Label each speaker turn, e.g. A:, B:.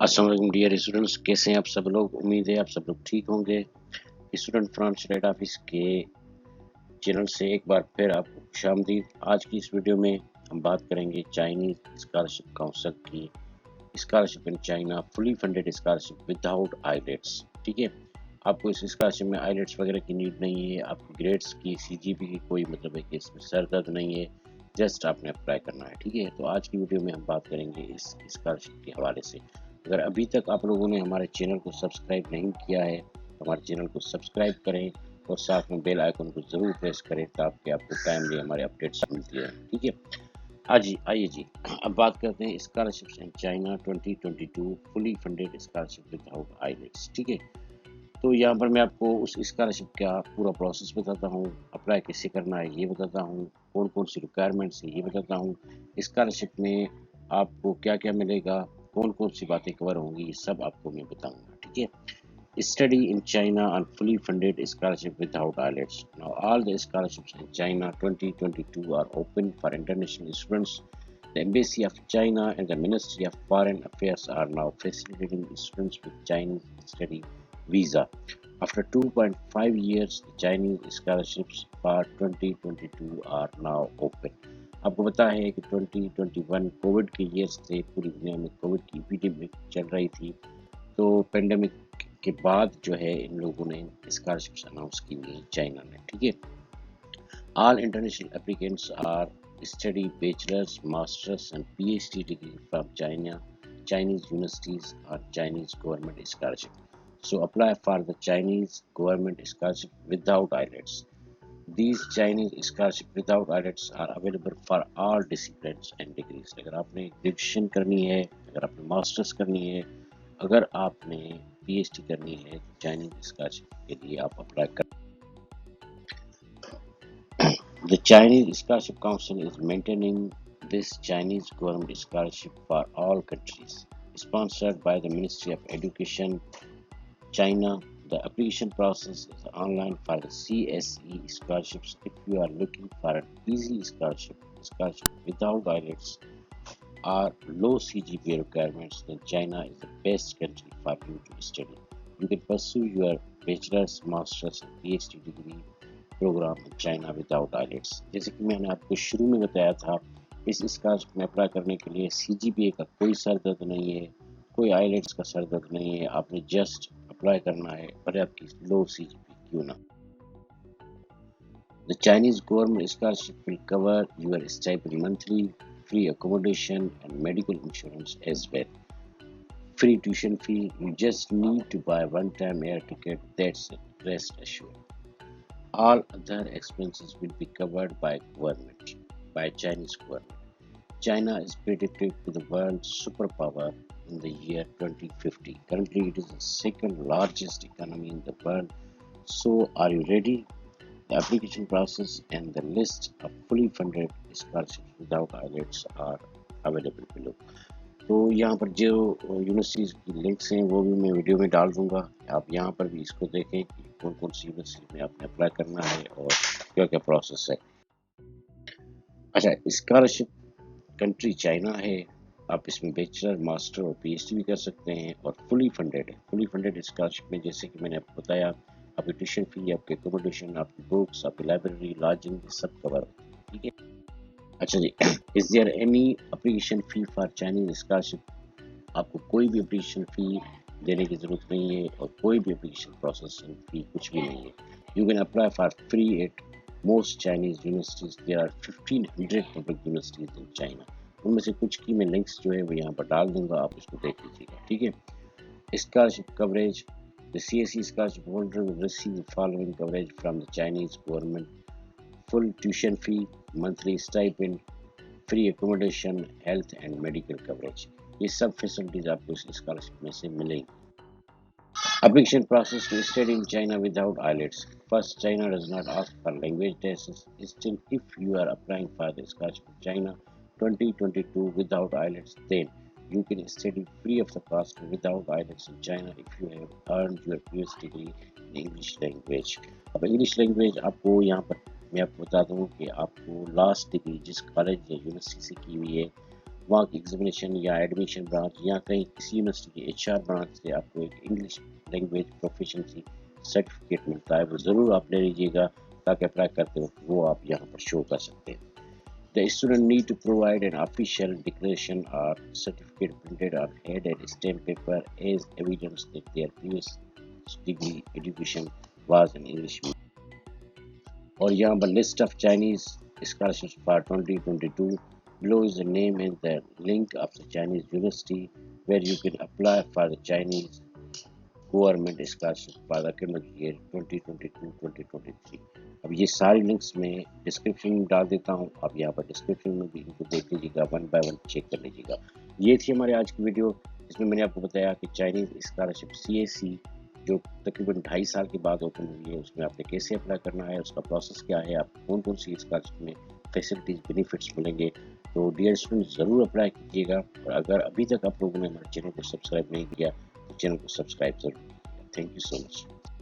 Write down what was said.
A: अस्सलाम वालेकुम dear students, कैसे हैं आप सब लोग। उम्मीद है आप सब लोग ठीक होंगे। स्टूडेंट फ्रांस रेड ऑफिस के चैनल से एक बार फिर आपको खुशामदीद। आज की इस वीडियो में हम बात करेंगे चाइनीज स्कॉलरशिप काउंसिल की scholarship in China, fully funded scholarship without IELTS. ठीक है, आपको इस स्कॉलरशिप में आईलेट्स वगैरह की नीड नहीं है, आपकी ग्रेड्स की सीजीपी की कोई मतलब है कि इसमें सर दर्द नहीं है, जस्ट आपने अप्लाई करना है। ठीक है, तो आज की वीडियो में हम बात करेंगे इस स्कॉलरशिप के हवाले से। अगर अभी तक आप लोगों ने हमारे चैनल को सब्सक्राइब नहीं किया है तो हमारे चैनल को सब्सक्राइब करें और साथ में बेल आइकन को ज़रूर प्रेस करें ताकि आपको टाइमली हमारे अपडेट्स मिलती रहे। ठीक है, हाँ जी, आइए जी, अब बात करते हैं scholarships in China 2022 fully funded scholarship without IELTS. ठीक है, तो यहाँ पर मैं आपको उस स्कॉलरशिप का पूरा प्रोसेस बताता हूँ, अप्लाई कैसे करना है ये बताता हूँ, कौन कौन सी रिक्वायरमेंट्स है ये बताता हूँ, स्कॉलरशिप में आपको क्या क्या मिलेगा, कौन कौन सी बातें कवर होंगी, ये सब आपको मैं बताऊंगा। ठीक है, study in China on fully funded scholarship without IELTS. Now all the scholarships in China 2022 are open for international students. The Embassy of China and the Ministry of Foreign Affairs are now facilitating students with Chinese study visa. After 2.5 years, the Chinese scholarships for 2022 are now open. आपको पता है कि 2021 Covid के years थे, पूरी दुनिया में Covid की एपिडेमिक चल रही थी, तो पेंडेमिक के बाद जो है इन लोगों ने स्कॉलरशिप्स अनाउंस की हुई चाइना ने। ठीक है, all international applicants are study bachelors, masters and PhD degree from China, Chinese universities or Chinese government scholarship. So apply for the Chinese government scholarship without IELTS. These Chinese scholarship without IELTS are available for all disciplines and degrees. अगर आपने graduation करनी है, अगर आपने masters करनी है, अगर आपने पीएचडी करनी है, तो चाइनीज स्कॉलरशिप के लिए आप अप्लाई कर। The Chinese Scholarship Council is maintaining this Chinese government scholarship for all countries, sponsored by the Ministry of Education, China. The application process is online for the CSE scholarships. If you are looking for an easy scholarship without IELTS or low CGPA requirements, then China is the best country for you to study. You can pursue your bachelor's, master's and PhD degree program in China without IELTS. जैसे कि मैंने आपको शुरू में बताया था, इस scholarship में अप्लाई करने के लिए CGPA का कोई सर दर्द नहीं है, कोई IELTS का सर दर्द नहीं है, आपने जस्ट अप्लाई करना है, भले आपकी लो CGPA क्यों ना। The Chinese government scholarship will cover your stipend monthly, free accommodation and medical insurance as well. Free tuition fee, you just need to buy one-time air ticket, that's it, rest assured. All other expenses will be covered by Chinese government. China is predicted to the world superpower in the year 2050. Currently, it is the second largest economy in the world. So, are you ready? The application process and the list of fully funded scholarships without IELTS are available below. तो यहाँ पर जो universities की links हैं वो भी मैं video में डाल दूँगा, आप यहाँ पर भी इसको देखें कि कौन कौन सी यूनिवर्सिटी में आपने अप्लाई करना है और क्या क्या प्रोसेस है। अच्छा, स्कॉलरशिप कंट्री चाइना है, आप इसमें बैचलर, मास्टर और पीएचडी भी कर सकते हैं और फुली फंडेड है। फुली फंडेड स्कॉलरशिप में जैसे कि मैंने आपको बताया, आपकी ट्यूशन फी, आपके एकोमोडेशन, आपकी बुक्स, आपकी लाइब्रेरी, लॉजिंग, सब कवर होती है। ठीक है, अच्छा जी, is there any application fee for Chinese scholarship? आपको कोई भी एप्लीकेशन फ़ी देने की ज़रूरत नहीं है और कोई भी एप्लीकेशन प्रोसेसिंग फ़ी कुछ भी नहीं है। You can apply for free at most Chinese universities. There are 1500 public universities in China. उनमें से कुछ की मैं लिंक्स जो है वो यहाँ पर डाल दूँगा, आप इसको देख लीजिएगा। ठीक है, scholarship coverage, the CSE scholarship holder will receive the following coverage from the Chinese government: full tuition fee, monthly stipend, free accommodation, health and medical coverage. ये सब फैसिलिटीज आपको इस स्कॉलरशिप में से मिलेंगी। Application process to study in China without IELTS. First, China does not ask for language tests. Still, if you are applying for the scholarship in China 2022 without IELTS, then you can study free of the cost without IELTS in China if you have earned your PhD degree in English language. अब English language आपको यहाँ पर मैं आपको बता दूं कि आपको लास्ट डिग्री जिस कॉलेज या यूनिवर्सिटी से की हुई है, वहाँ की एग्जामिनेशन या एडमिशन ब्रांच या कहीं किसी यूनिवर्सिटी के एचआर ब्रांच से आपको एक इंग्लिश लैंग्वेज प्रोफिशिएंसी सर्टिफिकेट मिलता है, वो ज़रूर आप ले लीजिएगा ताकि अप्लाई करते वक्त वो आप यहाँ पर शो कर सकते हैं। The student need to provide an official declaration or certificate printed on head and stamp paper as evidence that their previous degree education was in English medium. और यहाँ पर list of Chinese scholarships for 2022. Below is the name and the link of the Chinese university where you can apply for the Chinese government scholarship for the academic year 2022-2023। अब ये सारी links मैं description में डाल देता हूँ, आप यहाँ पर डिस्क्रिप्शन में भी इनको देख लीजिएगा, वन बाय वन चेक कर लीजिएगा। ये थी हमारे आज की वीडियो, इसमें मैंने आपको बताया कि चाइनीज़ स्कॉलरशिप CAC जो तकरीबन 2.5 साल के बाद ओपन हुई है, उसमें आपने कैसे अप्लाई करना है, उसका प्रोसेस क्या है, आपको कौन कौन सी स्कॉलरशिप में फैसिलिटीज़ बेनिफिट्स मिलेंगे। तो डियर स्टूडेंट ज़रूर अप्लाई कीजिएगा, और अगर अभी तक आप लोगों ने हमारे चैनल को सब्सक्राइब नहीं किया तो चैनल को सब्सक्राइब जरूर कीजिएगा। Thank you so much.